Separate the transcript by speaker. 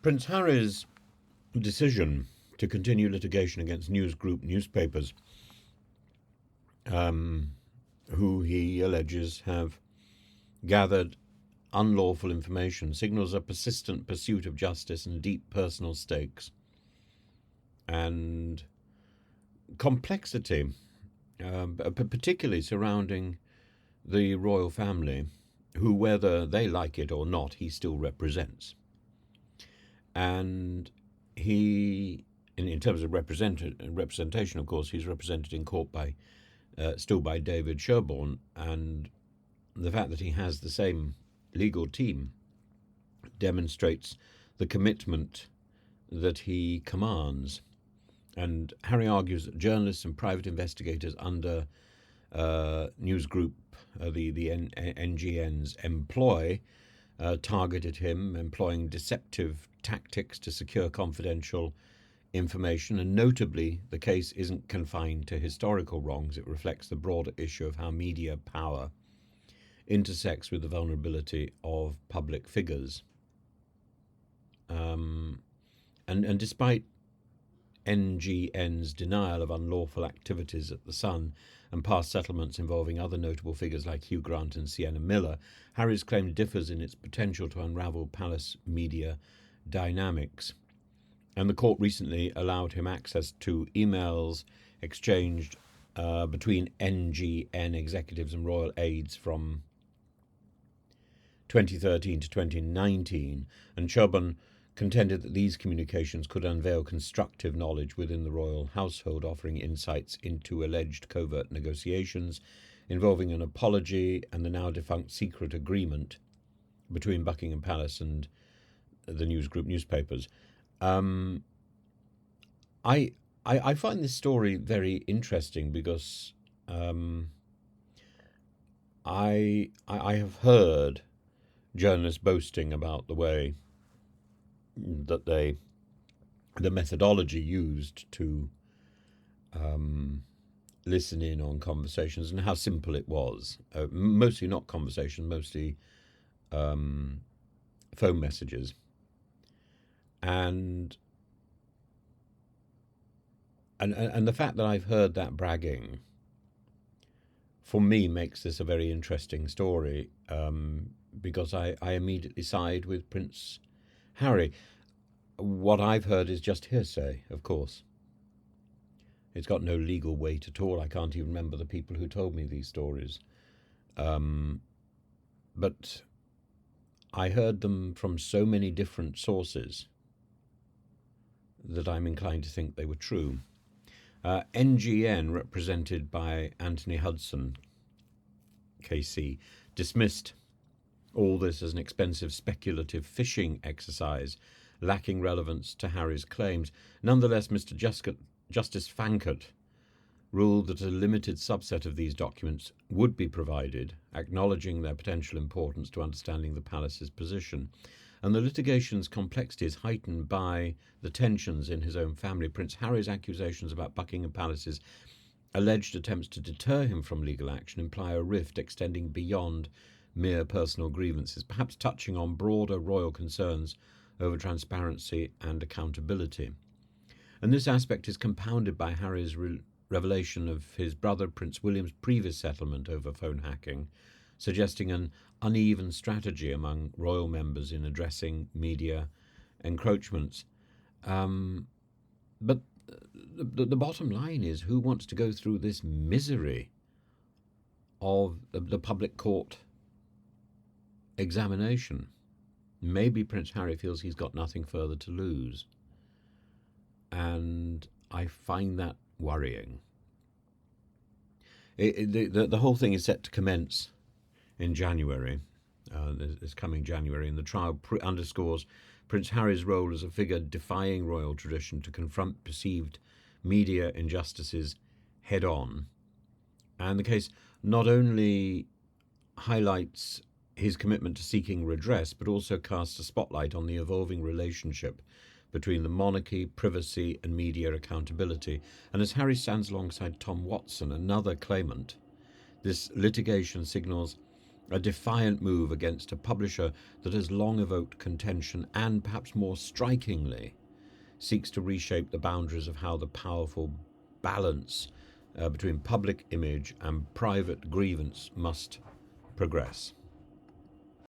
Speaker 1: Prince Harry's decision to continue litigation against News Group newspapers, who he alleges have gathered unlawful information, signals a persistent pursuit of justice and deep personal stakes and complexity, particularly surrounding the royal family, who, whether they like it or not, he still represents. And he, in terms of representation, of course, he's represented in court still by David Sherborne, and the fact that he has the same legal team demonstrates the commitment that he commands. And Harry argues that journalists and private investigators under News Group, the NGN's employ, targeted him, employing deceptive tactics to secure confidential information. And notably, the case isn't confined to historical wrongs. It reflects the broader issue of how media power intersects with the vulnerability of public figures. And despite NGN's denial of unlawful activities at The Sun and past settlements involving other notable figures like Hugh Grant and Sienna Miller, Harry's claim differs in its potential to unravel palace media dynamics. And the court recently allowed him access to emails exchanged between NGN executives and royal aides from 2013 to 2019, and Sherborne contended that these communications could unveil constructive knowledge within the royal household, offering insights into alleged covert negotiations involving an apology and the now defunct secret agreement between Buckingham Palace and the News Group newspapers. I find this story very interesting because I have heard journalists boasting about the way that the methodology used to listen in on conversations and how simple it was. Mostly not conversation, mostly phone messages. And the fact that I've heard that bragging, for me, makes this a very interesting story, because I immediately side with Prince Harry. What I've heard is just hearsay, of course. It's got no legal weight at all. I can't even remember the people who told me these stories. But I heard them from so many different sources that I'm inclined to think they were true. NGN, represented by Anthony Hudson, KC, dismissed all this as an expensive speculative fishing exercise lacking relevance to Harry's claims. Nonetheless, Mr. Justice Fankert ruled that a limited subset of these documents would be provided, acknowledging their potential importance to understanding the palace's position. And the litigation's complexity is heightened by the tensions in his own family. Prince Harry's accusations about Buckingham Palace's alleged attempts to deter him from legal action imply a rift extending beyond mere personal grievances, perhaps touching on broader royal concerns over transparency and accountability. And this aspect is compounded by Harry's revelation of his brother Prince William's previous settlement over phone hacking, suggesting an uneven strategy among royal members in addressing media encroachments. But the bottom line is, who wants to go through this misery of the public court examination? Maybe Prince Harry feels he's got nothing further to lose. And I find that worrying. The whole thing is set to commence in January, this coming January, and the trial underscores Prince Harry's role as a figure defying royal tradition to confront perceived media injustices head-on. And the case not only highlights his commitment to seeking redress, but also casts a spotlight on the evolving relationship between the monarchy, privacy, and media accountability. And as Harry stands alongside Tom Watson, another claimant, this litigation signals a defiant move against a publisher that has long evoked contention and, perhaps more strikingly, seeks to reshape the boundaries of how the powerful balance between public image and private grievance must progress.